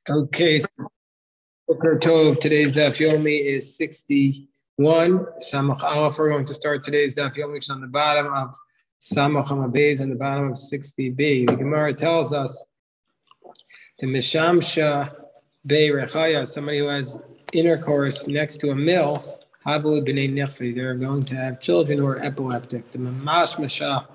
Okay, so Boker Tov, today's Daf Yomi is 61. Samach Aleph, we're going to start today's Daf Yomi, which is on the bottom of Samach Hamabez, on the bottom of 60b. The Gemara tells us the Mishamsha Bei Rechaya, somebody who has intercourse next to a mill, Habu B'nei Nechvi, they're going to have children who are epileptic. The Mamash Masha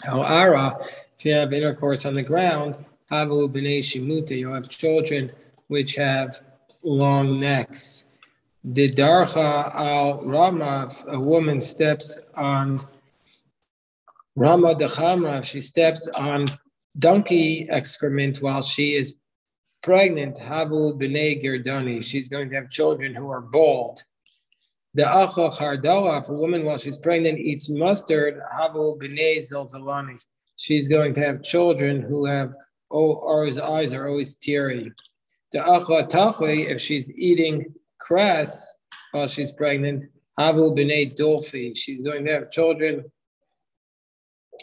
Al Ara, if you have intercourse on the ground, Habu B'nei Shimuta, you'll have children which have long necks. The Darcha Al Ramav, a woman steps on Rama de Chamra, she steps on donkey excrement while she is pregnant. Habu B'nei Girdani, she's going to have children who are bald. The Acha Chardala, if a woman while she's pregnant eats mustard, Habu B'nei Zilzalani, she's going to have children who have, or his eyes are always teary. The Acha Tachli, if she's eating cress while she's pregnant, Havu B'nei Dolfi, she's going to have children.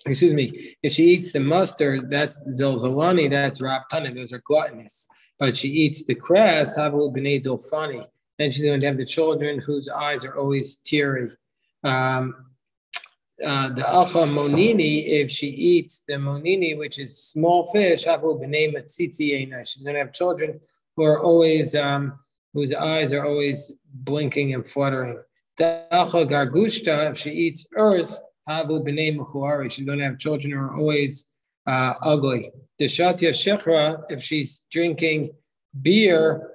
Excuse me, if she eats the mustard, that's Zilzalani, that's Raptana, those are gluttonous. But she eats the cress, Havu B'nei Dolfani, then she's going to have the children whose eyes are always teary. The Acha Monini, if she eats the Monini, which is small fish, Havu B'nei Matzitzi Eina, she's going to have children who are always, whose eyes are always blinking and fluttering. The Acha Gargushta, if she eats earth, Havu B'nei Mechuari, she's going to have children who are always ugly. The Shatya Shechra, if she's drinking beer,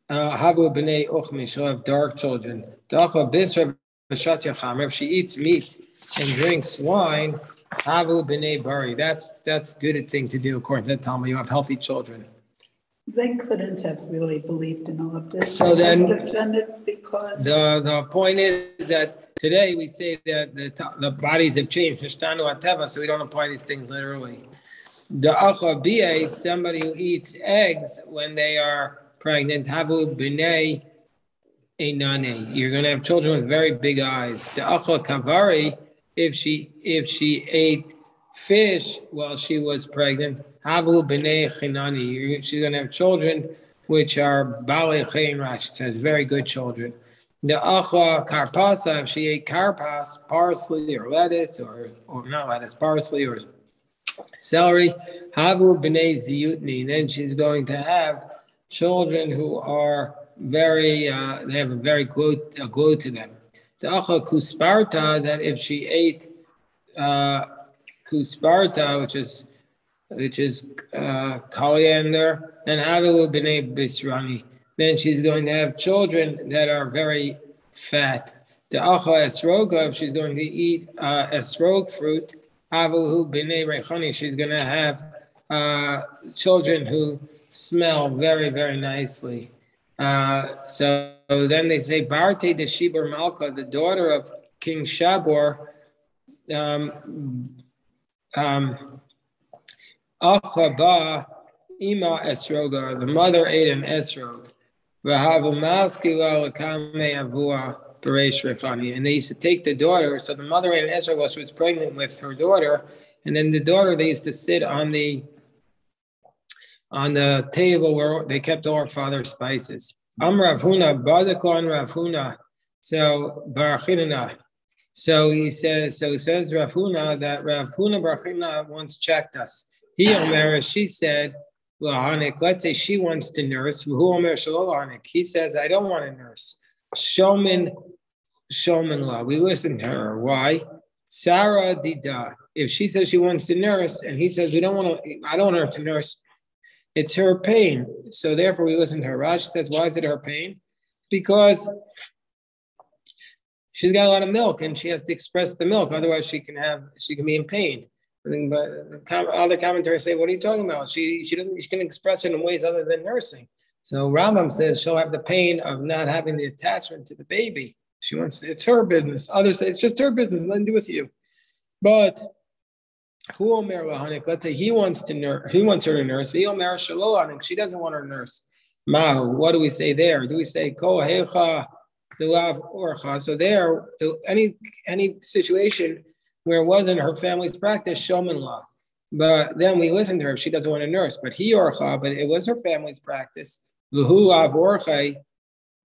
Havu B'nei Uchmi, she'll have dark children. The Acha Bisra Shatya Chamer, if she eats meat and drinks wine, Havu B'nei Bari, that's good thing to do according to the Talmud. You have healthy children. They couldn't have really believed in all of this. So then, defended because the point is that today we say that the bodies have changed, Nishtanu Ateva, so we don't apply these things literally. The Acha B'nei, somebody who eats eggs when they are pregnant, Havu B'nei Einane, you're going to have children with very big eyes. The Acha Kavari, if she ate fish while she was pregnant, Havu B'nei Chinani, she's going to have children which are Balei Chein Rashi says, very good children. The Acha Karpasa, if she ate karpas, parsley or lettuce, or not lettuce, parsley or celery, Havu B'nei Ziyutni, then she's going to have children who are very, they have a very glow to them. The Acha Kusparta, that if she ate Kusparta, which is coriander, and Havu B'nei Bisrani, then she's going to have children that are very fat. The Acha Esroga, if she's going to eat esrog fruit, Havu B'nei Rechani, she's going to have children who smell very, very nicely. So then they say, Barte de Shibur Malka, the daughter of King Shabor, Achaba Ima Esroga, the mother ate an esrog. And they used to take the daughter, so the mother ate an esrog while she was pregnant with her daughter, and then the daughter, they used to sit on the table where they kept all her father's spices. Rav Huna, Badakon Rav Huna, so Barachinana. So says Rav Huna that Rav Huna Barachinana once checked us. She said, let's say she wants to nurse. He says, I don't want to nurse. Shomin la. We listen to her. Why? Sarah Dida. If she says she wants to nurse, and he says I don't want her to nurse, it's her pain. So therefore we listen to her. Rashi says, why is it her pain? Because she's got a lot of milk and she has to express the milk. Otherwise she can be in pain. But other commentaries say, what are you talking about? She can express it in ways other than nursing. So Rambam says she'll have the pain of not having the attachment to the baby. It's her business. Others say it's just her business, nothing to do with you. But let's say he wants her to nurse. She doesn't want her to nurse. Mahu, what do we say there? Do we say ko hecha delav orcha? So there, any situation where it wasn't her family's practice, shomin la. But then we listen to her if she doesn't want to nurse. But it was her family's practice. V'hu av orchai,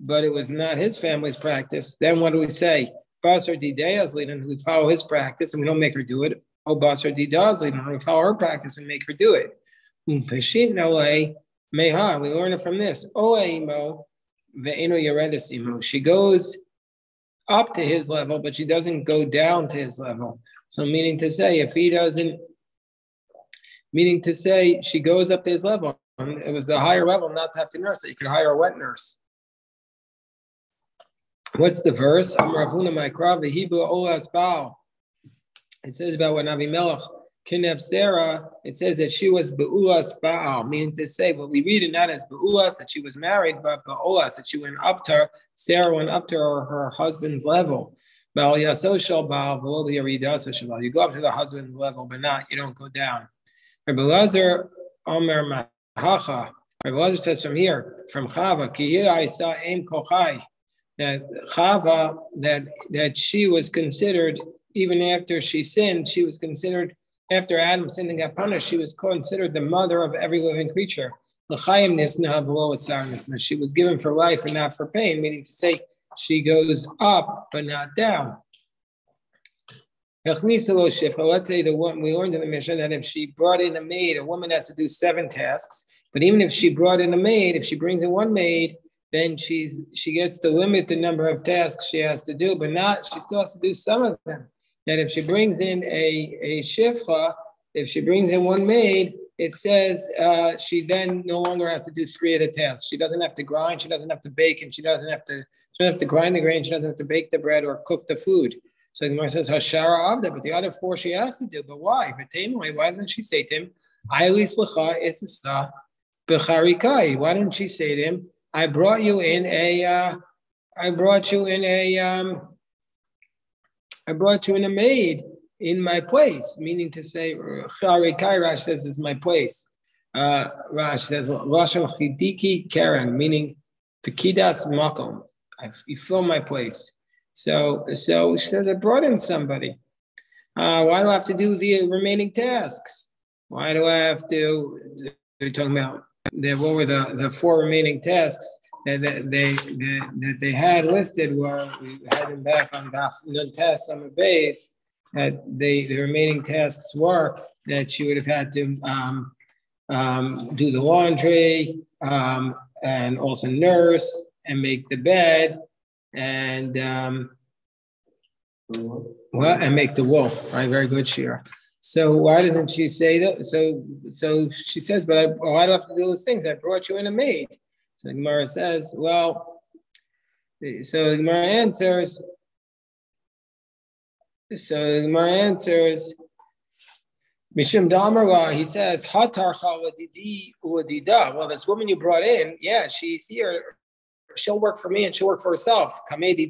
but it was not his family's practice. Then what do we say? Basar didayas leading, we follow his practice and we don't make her do it. Oh, basar didas leading, we follow her practice and make her do it. Peshit nolei meha, we learn it from this. Oeimo ve'eno yeredesimo. She goes up to his level, but she doesn't go down to his level. So meaning to say, she goes up to his level. And it was the higher level not to have to nurse it. You could hire a wet nurse. What's the verse? It says about when Avimelech kidnapped Sarah, it says that she was Be'ulas Baal, meaning to say, what we read it not as Be'ulas, that she was married, but Be'ulas, that she went up to her, Sarah went up to her husband's level. Baal Yasoshal Baal, you go up to the husband's level, but you don't go down. Rabbi Lazar Omer Mahacha, Rabbi Lazar says from here, from Chava, Ki here I saw Aim Kochai, that Chava, that she was considered, even after she sinned, she was considered, after Adam sinned and got punished, she was considered the mother of every living creature. She was given for life and not for pain, meaning to say she goes up but not down. Let's say the woman, we learned in the Mishnah that if she brought in a maid, a woman has to do 7 tasks. But even if she brought in a maid, if she brings in one maid, then she gets to limit the number of tasks she has to do, but she still has to do some of them. That if she brings in a shifcha, if she brings in one maid, it says she then no longer has to do 3 of the tasks. She doesn't have to grind, she doesn't have to bake, and she doesn't have to grind the grain, she doesn't have to bake the bread or cook the food. So the Gemara says Hashara Avda, but the other 4 she has to do. But why? Why doesn't she say to him, Aili Slicha Isisa Becharikai? Why didn't she say to him, I brought you in a maid in my place, meaning to say, Rash says is my place. Rash says, Lashon Chidiki Karen, meaning Pekidas Makom. You fill my place. So she says, I brought in somebody. Why do I have to do the remaining tasks? Why do I have to? They're talking about what were the 4 remaining tasks that they had listed. Were we had them back on the test on the base. That the remaining tasks were that she would have had to do the laundry and also nurse and make the bed and make the wool. Right, very good, Shira. So why didn't she say that? So she says, but why do I have to do those things? I brought you in a maid. So the Gemara says, well, so the Gemara answers, Mishum Damarwa, he says, well, this woman you brought in, yeah, she's here. She'll work for me and she'll work for herself. Who's going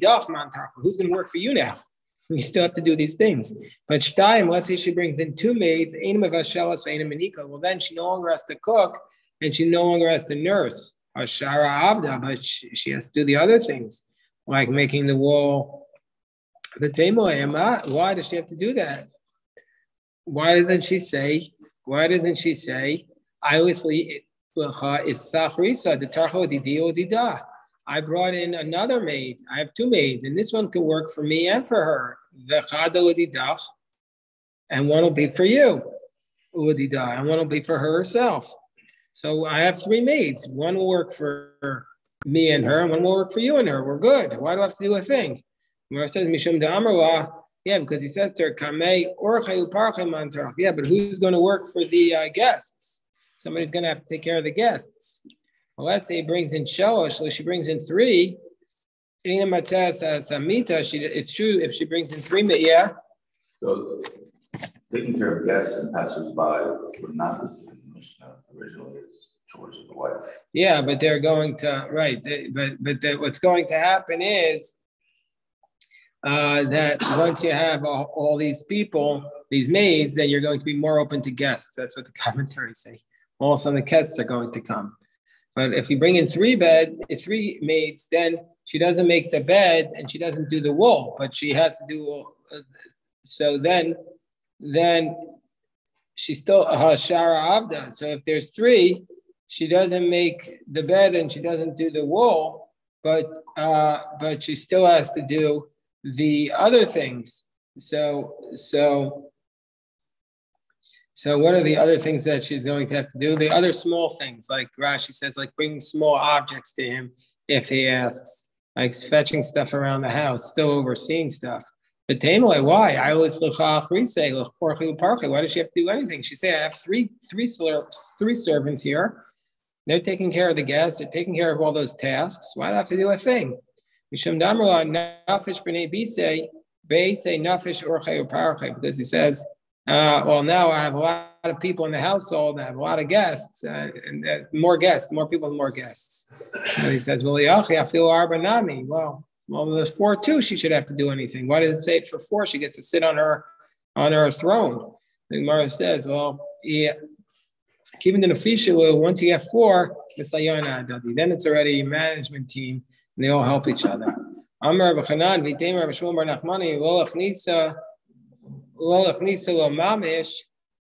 to work for you now? You still have to do these things. But Shtaim, let's say she brings in 2 maids, well, then she no longer has to cook and she no longer has to nurse. But she has to do the other things, like making the wool. Why does she have to do that? Why doesn't she say, I brought in another maid. I have 2 maids, and this one can work for me and for her. And one will be for you. And one will be for herself. So I have 3 maids. One will work for me and her, and one will work for you and her. We're good. Why do I have to do a thing? Where it says Mishum Da'amrwa, yeah, because he says to her, yeah, but who's going to work for the guests? Somebody's going to have to take care of the guests. Well, let's say he brings in Shalosh, so she brings in 3. It's true if she brings in 3, yeah. So taking care of guests and passersby were not listed in the Mishnah originally as chores of the wife. Yeah, but they're going to what's going to happen is that once you have all these people, these maids, then you're going to be more open to guests. That's what the commentaries say. Also, the guests are going to come. But if you bring in 3 maids, then she doesn't make the beds and she doesn't do the wool, but she has to do. So then she's still a Hashara Abda. So if there's three, she doesn't make the bed and she doesn't do the wool, but she still has to do the other things. So what are the other things that she's going to have to do? The other small things, like Rashi says, like bringing small objects to him if he asks, like fetching stuff around the house, still overseeing stuff. But Tamale, why? Why does she have to do anything? She say, I have three servants here. They're taking care of the guests. They're taking care of all those tasks. Why do I have to do a thing? Because he says, well, now I have a lot of people in the household. I have a lot of guests, and more people with more guests. So he says, well, I feel arbanami. Well, there's 4 too. She should have to do anything. Why does it say for 4? She gets to sit on her throne. The Gemara says, well, yeah. Keeping the official, once you have 4, then it's already a management team, and they all help each other.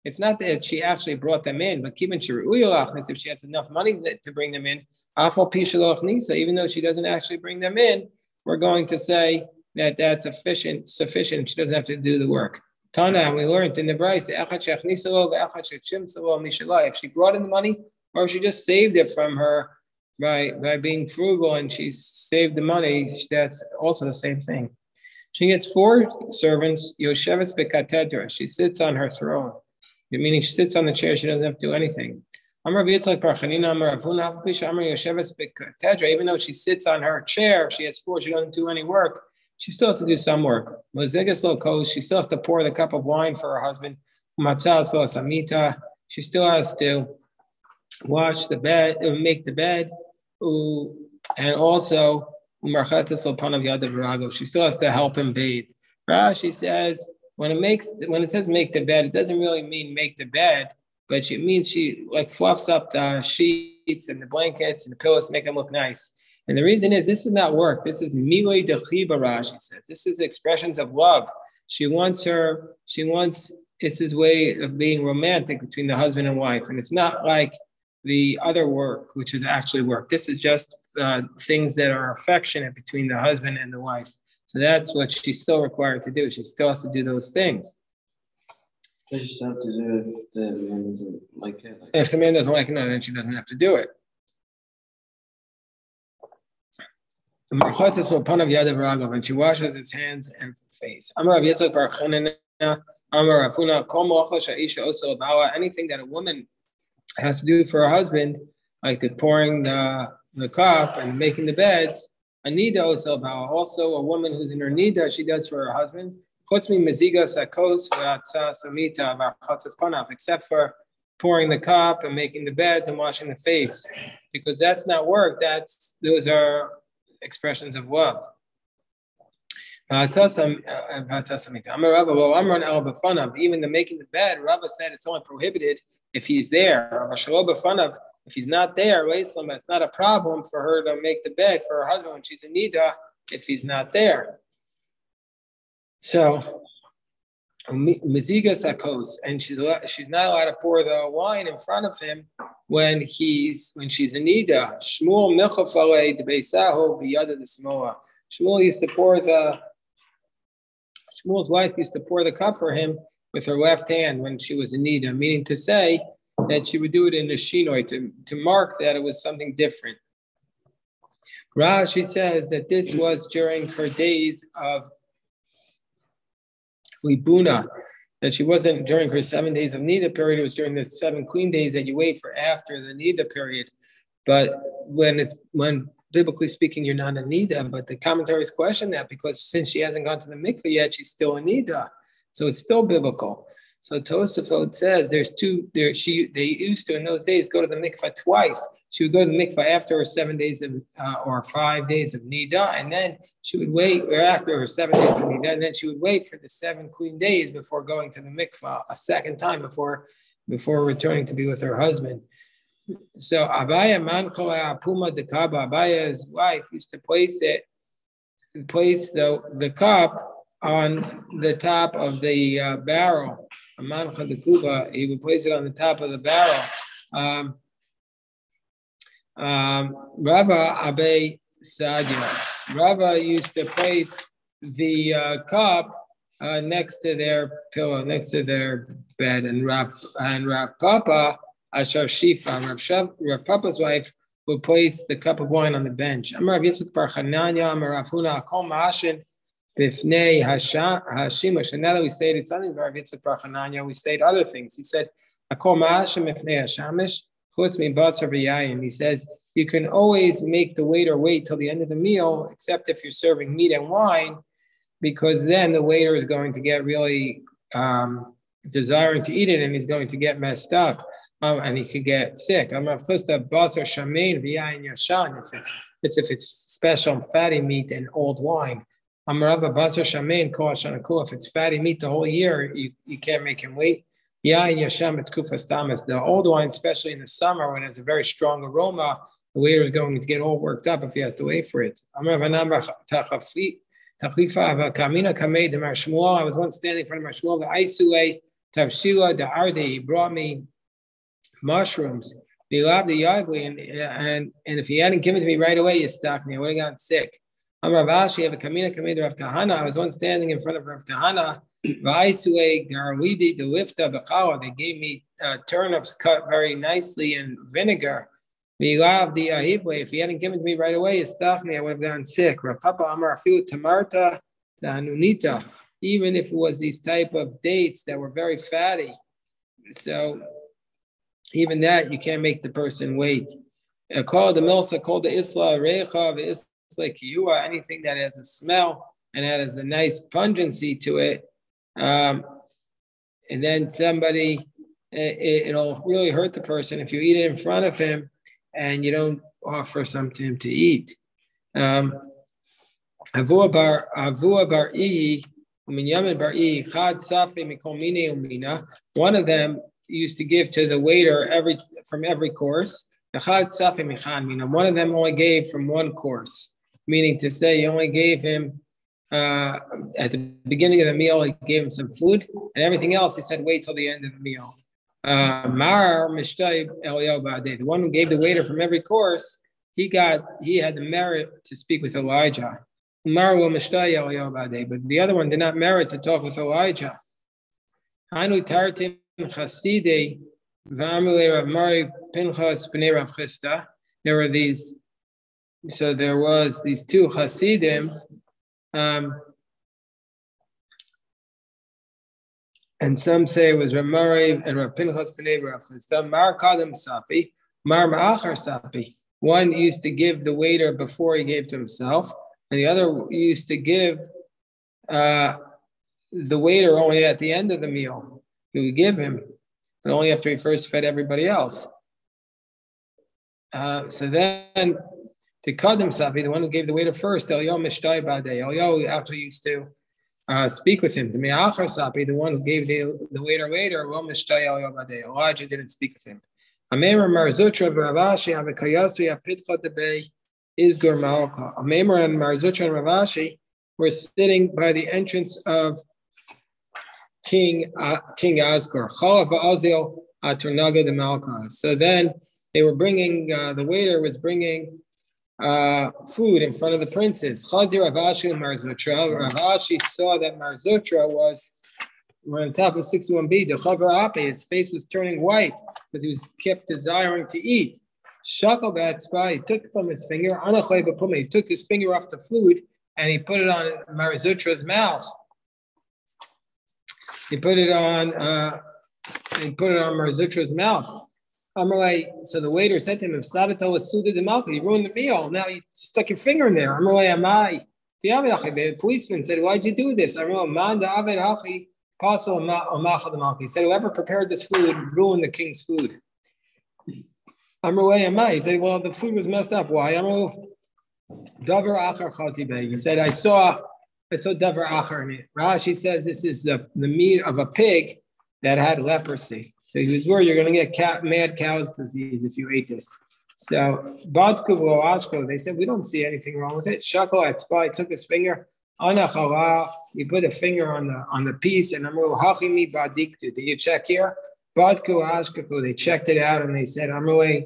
It's not that she actually brought them in, but if she has enough money to bring them in, even though she doesn't actually bring them in, we're going to say that that's sufficient. She doesn't have to do the work. Tana, we learned in the Bryce, if she brought in the money or if she just saved it from her by being frugal and she saved the money, that's also the same thing. She gets 4 servants, Yosheves Bekatedra. She sits on her throne, meaning she sits on the chair, she doesn't have to do anything. Even though she sits on her chair, she has 4, she doesn't do any work. She still has to do some work. She still has to pour the cup of wine for her husband. She still has to wash the bed, make the bed, and also she still has to help him bathe. Rashi says when it says make the bed, it doesn't really mean make the bed, but it means she like fluffs up the sheets and the blankets and the pillows to make them look nice. And the reason is this is not work. This is miloi dechiba, Rashi says. This is expressions of love. It's his way of being romantic between the husband and wife. And it's not like the other work, which is actually work. This is just things that are affectionate between the husband and the wife. So that's what she's still required to do. She still has to do those things. Does she have to do if the man doesn't like it? If the man doesn't like it, no, then she doesn't have to do it. And she washes his hands and face. Anything that a woman has to do for her husband, like the pouring the cup and making the beds, also a woman who's in her nida, she does for her husband. Except for pouring the cup and making the beds and washing the face, because that's not work. Those are expressions of love. Even the making the bed, Rava said it's only prohibited if he's there. If he's not there, it's not a problem for her to make the bed for her husband when she's in nida if he's not there. So Miziga Sakos, and she's not allowed to pour the wine in front of him when she's in nida. Shmuel Milchafale de Beisaho biyada de Smoa. Shmuel's wife used to pour the cup for him with her left hand when she was in nida, meaning to say that she would do it in the shinoi to mark that it was something different. Rashi says that this was during her days of Libuna, that she wasn't during her 7 days of nida period. It was during the 7 clean days that you wait for after the nida period. But when biblically speaking, you're not in nida, but the commentaries question that because since she hasn't gone to the mikveh yet, she's still in nida, so it's still biblical. So Tosafot says they used to in those days go to the mikveh twice. She would go to the mikveh after her 7 days of or 5 days of nida, and then she would wait, or after her 7 days of nida, and then she would wait for the 7 clean days before going to the mikveh a second time before returning to be with her husband. So Abaya's wife used to place the cup on the top of the barrel Amancha the kuba, he would place it on the top of the barrel. Rava Abe Sadia. Rava used to place the cup next to their pillow, next to their bed, and Rav Papa Ashar Shifa, Rav Papa's wife, would place the cup of wine on the bench. Amar Rav Yitzchak bar Chananya, Amar Rav Huna, Kol Ma'ashin Bifnei Hashimush. And now that we stated something about Rav Yitzchak bar Chananya, we stated other things. He said, Kol Ma'ashin Bifnei Hashamish Chutz Mi Batzar V'Yayin. He says you can always make the waiter wait till the end of the meal, except if you're serving meat and wine, because then the waiter is going to get really desiring to eat it, and he's going to get messed up, and he could get sick. It's if it's special fatty meat and old wine. If it's fatty meat the whole year, you can't make him wait. The old wine, especially in the summer when it has a very strong aroma, the waiter is going to get all worked up if he has to wait for it. I was once standing in front of Shmuel, the Aisue Tavshila the Arde, he brought me mushrooms. And if he hadn't given it to me right away, he stopped me. I would have gotten sick. I was once standing in front of Rav Kahana. They gave me turnips cut very nicely in vinegar. If he hadn't given it to me right away, he stopped me. I would have gotten sick. Rav Papa Amar Afilu Tamarta the Hanunita. Even if it was these type of dates that were very fatty, so even that you can't make the person wait. Call the milsa, call the isla recha, isla kiyua, anything that has a smell and that has a nice pungency to it, and then somebody, it'll really hurt the person if you eat it in front of him and you don't offer something to him to eat. Avua bar Iyi. One of them used to give to the waiter from every course. One of them only gave from one course, meaning to say he only gave him at the beginning of the meal, he gave him some food, and everything else he said wait till the end of the meal. The one who gave the waiter from every course, he had the merit to speak with Elijah. But the other one did not merit to talk with Elijah. There were these, so there was these two Hasidim, and some say it was Ramari and Rav Pinchas B'nei Rav Chisda. Mar Kadam Sapi, Mar Ma'achar Sapi. One used to give the waiter before he gave to himself, and the other used to give the waiter only at the end of the meal. He would give him, but only after he first fed everybody else. So then, to Kadam Sapi, the one who gave the waiter first, Elyo Mishtai Badei. Elyo actually used to speak with him. The Me'achar Sapi, the one who gave the waiter later, well Mishtai Elyo Badei. Elijah didn't speak with him. Amemer Marzutra Ravashi Avikayasu Yapitcha Debei Isgur Malka. Amemer and Marzutra and Ravashi were sitting by the entrance of King Asgur. Chalav Azil Aturnaga de Malka. So then they were bringing, the waiter was bringing food in front of the princes. Chazi Ravashi and Marzutra. Ravashi saw that Marzutra was on top of 61b. The Chavar Ape, his face was turning white because he kept desiring to eat. Shakal Batzba, he took from his finger. Anachay Bapuma, he took his finger off the food and he put it on Marzutra's mouth. He put it on Marzutra's mouth. So the waiter said to him, "If Sadato was suited the milk, you ruined the meal. Now you stuck your finger in there." The policeman said, "Why'd you do this?" He said, "Whoever prepared this food ruined the king's food." He said, "Well, the food was messed up. Why?" He said, "I saw davar achar in it." Rashi says this is the meat of a pig that had leprosy. So he was worried you're going to get mad cow's disease if you ate this. So they said, "We don't see anything wrong with it." Shakal at spy took his finger. You put a finger on the piece, and Amru Hachimi Badiktu. Did you check here? Badku Ashkaku. They checked it out, and they said Amru,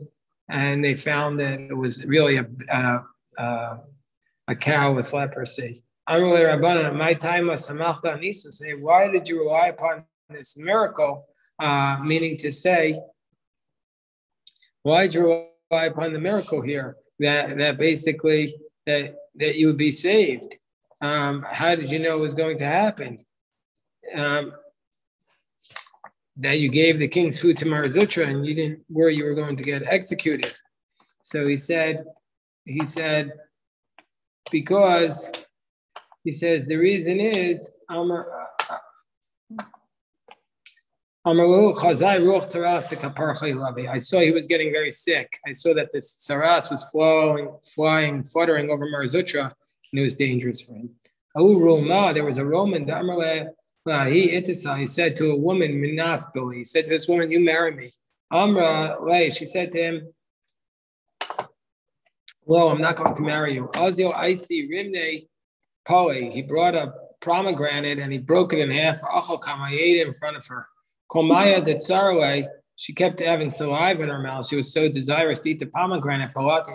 and they found that it was really a cow with leprosy. Amru Rabbanan, my time was Samachta Nisa. Say, why did you rely upon this miracle? Meaning to say, why did you rely upon the miracle here? That basically that you would be saved. How did you know it was going to happen? That you gave the king's food to Marazutra and you didn't where you were going to get executed. So he said, because he says the reason is I saw he was getting very sick. I saw that this saras was flying, fluttering over Marazutra, and it was dangerous for him. There was a Roman, he said to a woman, he said to this woman, you marry me. She said to him, well, I'm not going to marry you. He brought a pomegranate and he broke it in half. He ate it in front of her. She kept having saliva in her mouth. She was so desirous to eat the pomegranate.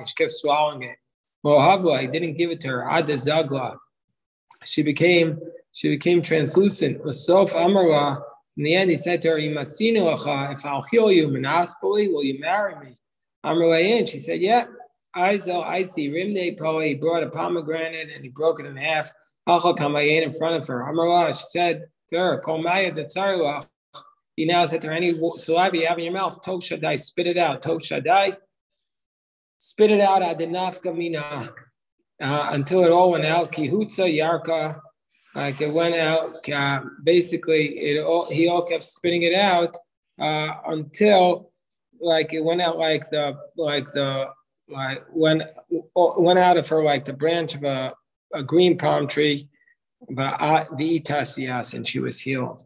She kept swallowing it. He didn't give it to her. She became translucent. In the end, he said to her, if I'll heal you, will you marry me? And she said, yeah. I see. He brought a pomegranate and he broke it in half. He ate in front of her. She said to her, he now said to her, any saliva you have in your mouth, Tov Shaddai, spit it out. Tov Shaddai, spit it out, Adenafka Mina, until it all went out. Kihutza Yarka, like it went out. Basically, he all kept spitting it out until, like it went out like went out of her like the branch of a green palm tree, and she was healed.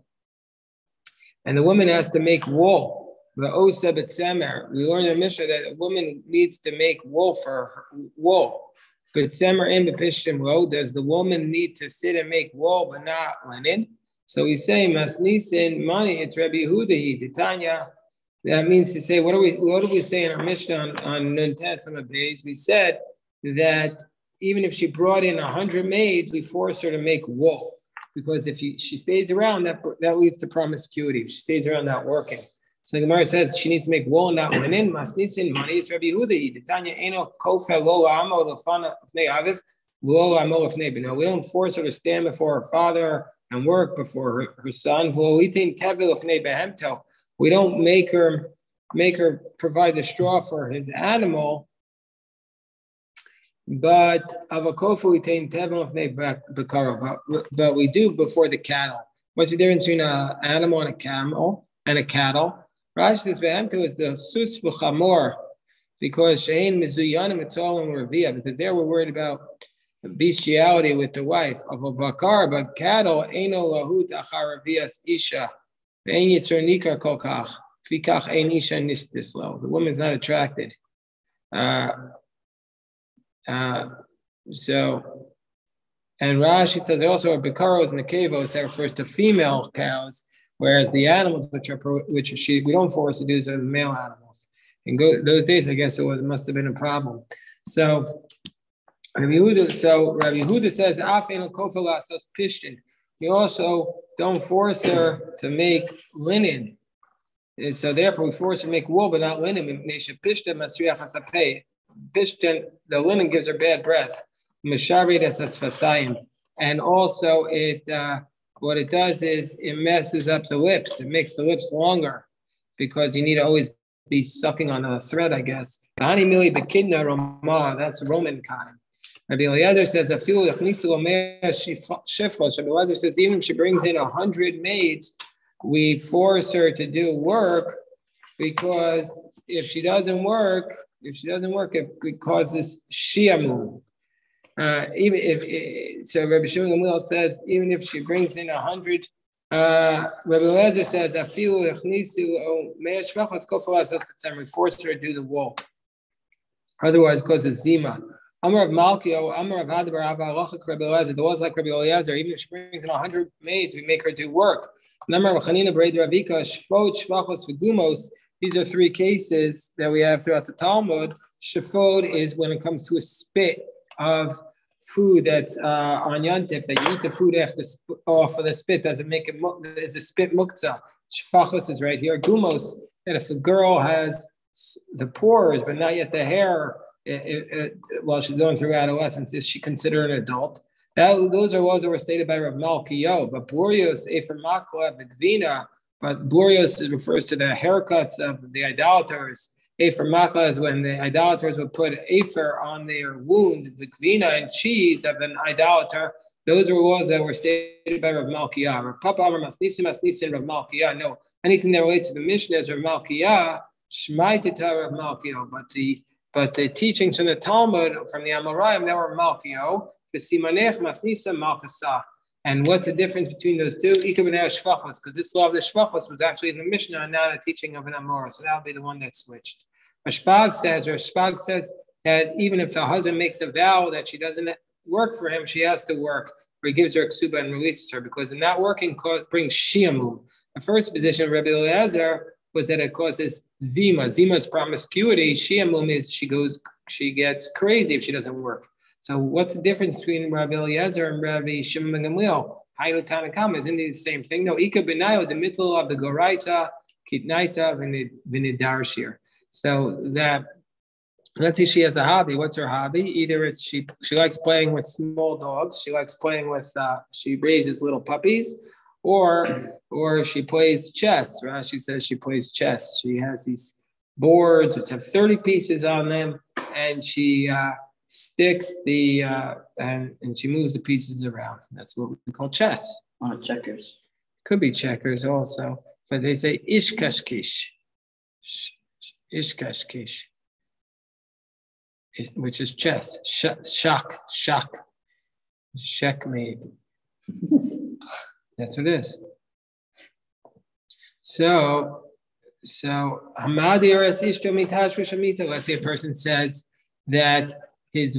And the woman has to make wool. The Osebet Semer. We learned in Mishnah that a woman needs to make wool for her wool. But Semer in the Pishtim Road, does the woman need to sit and make wool but not linen? So we say Masnisin money. It's Rabbi Yehuda Titania. That means to say, what do we say in our Mishnah on Nun Tesama days? We said that even if she brought in 100 maids, we force her to make wool. Because if she stays around, that leads to promiscuity. If she stays around not working. So the Gemara says she needs to make wool, not linen. Masnitzin money. It's Rabbi Yehuda. Tanya eno kofel lo amo lefana fnei aviv lo amo lefnei bino. We don't force her to stand before her father and work before her son. We don't make her provide the straw for his animal. But but we do before the cattle. What's the difference between an animal and a camel and a cattle? Rashi says behemto is the sus v'chamor, because shein mizuyanim it's all in revia, because there we're worried about bestiality with the wife of a bakar, but cattle eino lahut achar revias isha ve'en yitzur nikar kolkach fikach ein isha nistislo. The woman's not attracted. And Rashi says also a bikaros nekevos that refers to female cows, whereas the animals we don't force to do so are the male animals. In those days, I guess must have been a problem. So Rabbi Yehuda says afin kofel asos pishtin. We also don't force her to make linen, and so therefore we force her to make wool, but not linen. Pishtin, the linen gives her bad breath. And also what it does is it messes up the lips. It makes the lips longer because you need to always be sucking on a thread, I guess. That's Roman kind. Rabbi Eliezer says, Rabbi Eliezer says, even if she brings in 100 maids, we force her to do work, because if she doesn't work, it causes shiamu. Even if so, Rabbi Shimon Gamliel says, even if she brings in 100, Rabbi Eliezer says, we force her to do the wool. Otherwise, it causes zima. Amar of Malkio, Amar of Hadabar, Avalocha, Rabbi Eliezer. The law is like Rabbi Eliezer. Even if she brings in 100 maids, we make her do work. Number of Chanina, Breda, Ravika, Shfod, Shvachos, Vegumos. These are three cases that we have throughout the Talmud. Shafod is when it comes to a spit of food that's on Yontif, that you eat the food after off of the spit. Does it make it? Is the spit muktzah? Shfachos is right here. Gumos, that if a girl has the pores but not yet the hair, while she's going through adolescence, is she considered an adult? Those are laws that were stated by Rav Malkiyo. But Burios, Efer Makla, Vigvina. But Burios refers to the haircuts of the idolaters. Efer Makla is when the idolaters would put Efer on their wound, Vigvina and cheese of an idolater. Those are laws that were stated by Rav Malkiya. Rav Papa Amar Masnisim, Rav Malkiya. No, anything that relates to the Mishnah is Rav Malkiya. Shmai Tita Rav Malkiya. But the teachings from the Talmud, from the Amoraim, they were Malkiyo. The Simanech Masnisa Malkasa. And what's the difference between those two? Because this law of the Shvachos was actually in the Mishnah and not a teaching of an Amora. So that'll be the one that switched. Rashbag says that even if the husband makes a vow that she doesn't work for him, she has to work, or he gives her a ksuba and releases her, because the not working brings shiamum. The first position of Rabbi Eliezer was that it causes zima. Zima is promiscuity. Shiamum is she gets crazy if she doesn't work. So what's the difference between Rabbi Eliezer and Rabbi Shimon ben Gamliel? Hainu Tanakama, isn't it the same thing? No, Ika benayo, the middle of the Goraita, Kitnaita, Vinidarshir. So that, let's say she has a hobby. What's her hobby? Either it's she likes playing with small dogs, she likes playing with, she raises little puppies, or she plays chess. Rashi says she plays chess. She has these boards which have 30 pieces on them, and she sticks and she moves the pieces around. That's what we call chess. Checkers. Could be checkers also, but they say ishkashkish, which is chess. Shak, checkmate. That's what it is. So Hamadi or Asishto Mitash Vishamita. Let's say a person says that he's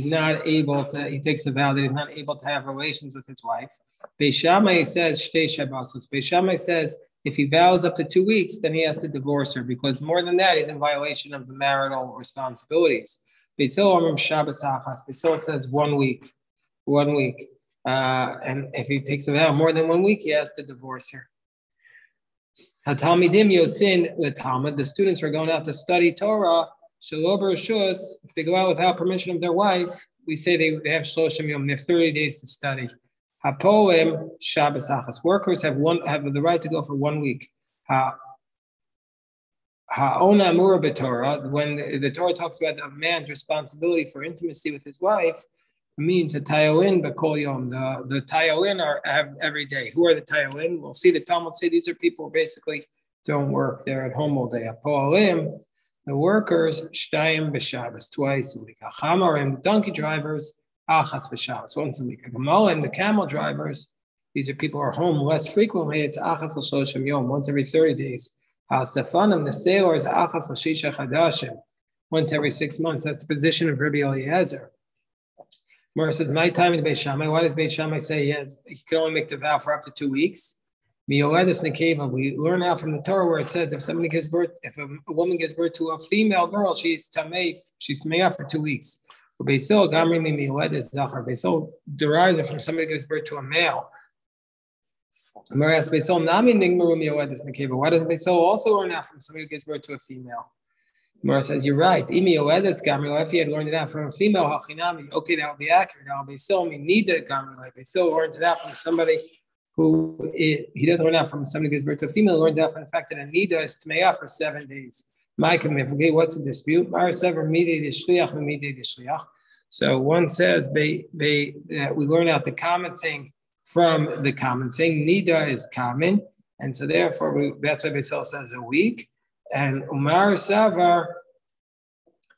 not able to, he takes a vow that he's not able to have relations with his wife. Beis Shammai says Shtei Shabbosos. Beis Shammai says if he vows up to 2 weeks, then he has to divorce her, because more than that, he's in violation of the marital responsibilities. Beis Hillel Shabbos Achas. Beis Hillel says 1 week. And if he takes a vow more than 1 week, he has to divorce her. Hatalmidim yotzin letalmud. The students are going out to study Torah. Shalober Shus, if they go out without permission of their wife, we say they have Shloshim Yom. They have 30 days to study. Hapolim Shabbos Achas. Workers have the right to go for 1 week. Ha'ona Amura b'Torah. When the Torah talks about a man's responsibility for intimacy with his wife, it means a tayolin b'kol yom. The tayolin have every day. Who are the tayolin? We'll see the Talmud say these are people who basically don't work. They're at home all day. Hapolim. The workers, shtayim b'Shabbos, twice a week. Achamarim, the donkey drivers, achas b'Shabbos, once a week. Gemalim, the camel drivers, these are people who are home less frequently. It's achas l'shloshim yom, once every 30 days. Ha'asafanim, the sailors, achas l'shisha chadashim, once every 6 months. That's the position of Rabbi Eliezer. Mora says, my time in Beis Shammai. Why does Beis Shammai say he can only make the vow for up to 2 weeks? We learn out from the Torah where it says if a woman gives birth to a female girl, she's tamei for 2 weeks. Beisol derives it from somebody who gives birth to a male. Why doesn't Beisol also learn out from somebody who gives birth to a female? Mora says, you're right. If he had learned it out from a female, okay, that would be accurate. Beisol learns it out from somebody who he doesn't learn out from somebody who gives birth to a female, he learns out from the fact that a nida is tmeya for 7 days. Okay, what's the dispute? So one says we learn out the common thing from the common thing. Nida is common, and so therefore that's why Beisol says a week. And Umar Savar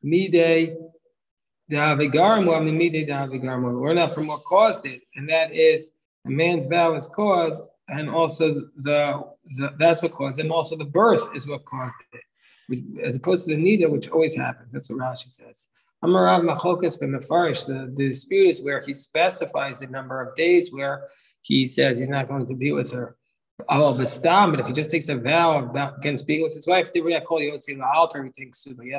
Midei Davigarmu, Midei Davigarmu. We learn out from what caused it, and that is a man's vow is caused, and also that's what caused it, and also the birth is what caused it, as opposed to the nida, which always happens. That's what Rashi says. Amarav Machokas b'mefarish. The dispute is where he specifies the number of days where he says he's not going to be with her. But if he just takes a vow against being with his wife, he has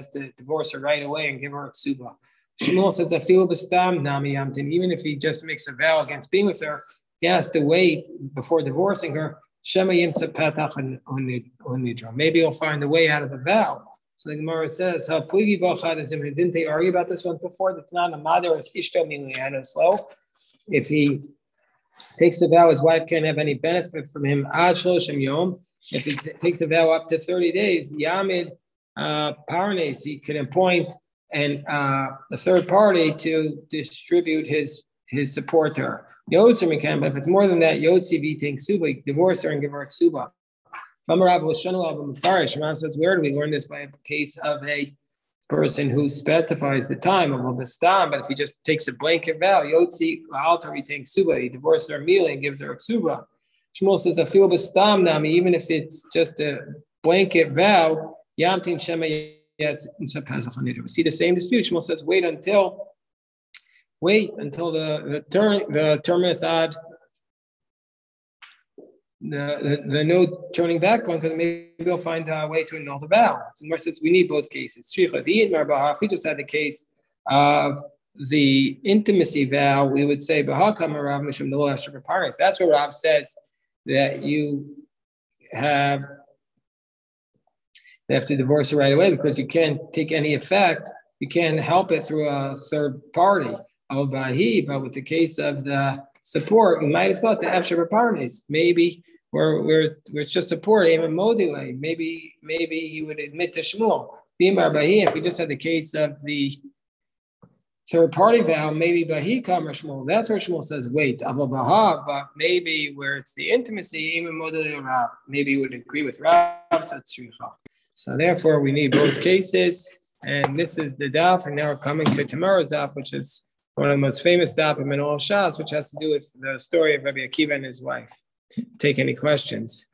to divorce her right away and give her a ksuba. Shmuel says, even if he just makes a vow against being with her, he has to wait before divorcing her. Maybe he'll find a way out of the vow. So the Gemara says, didn't they argue about this one before? If he takes a vow, his wife can't have any benefit from him. If he takes a vow up to 30 days, Yamid Parnes, he can appoint a third party to distribute his support to her. Yotzer can, but if it's more than that, Yotzi v'ting ksuba, he can divorce her and give her a ksuba. Shema says, where do we learn this? By a case of a person who specifies the time of the stam, but if he just takes a blanket vow, Yotzi altar v'ting ksuba, he divorces her immediately and gives her a ksuba. Shmuel says, I feel b'stam nami, even if it's just a blanket vow, yamtin shema. We see the same dispute. Shmuel says, wait until the terminus ad, the no turning back point, because maybe we'll find a way to annul the vow. So Gemara says we need both cases. If we just had the case of the intimacy vow, we would say that's where Rav says that you have to divorce her right away because you can't take any effect. You can't help it through a third party. But with the case of the support, we might have thought the Efshar Parnes, maybe where it's just support, maybe he would admit to Shmuel. If we just had the case of the third party vow, maybe Bahi Kamar Shmuel. That's where Shmuel says, wait, but maybe where it's the intimacy, maybe he would agree with Rav. So therefore, we need both cases. And this is the daf, and now we're coming to tomorrow's daf, which is one of the most famous dafim in all Shas, which has to do with the story of Rabbi Akiva and his wife. Take any questions.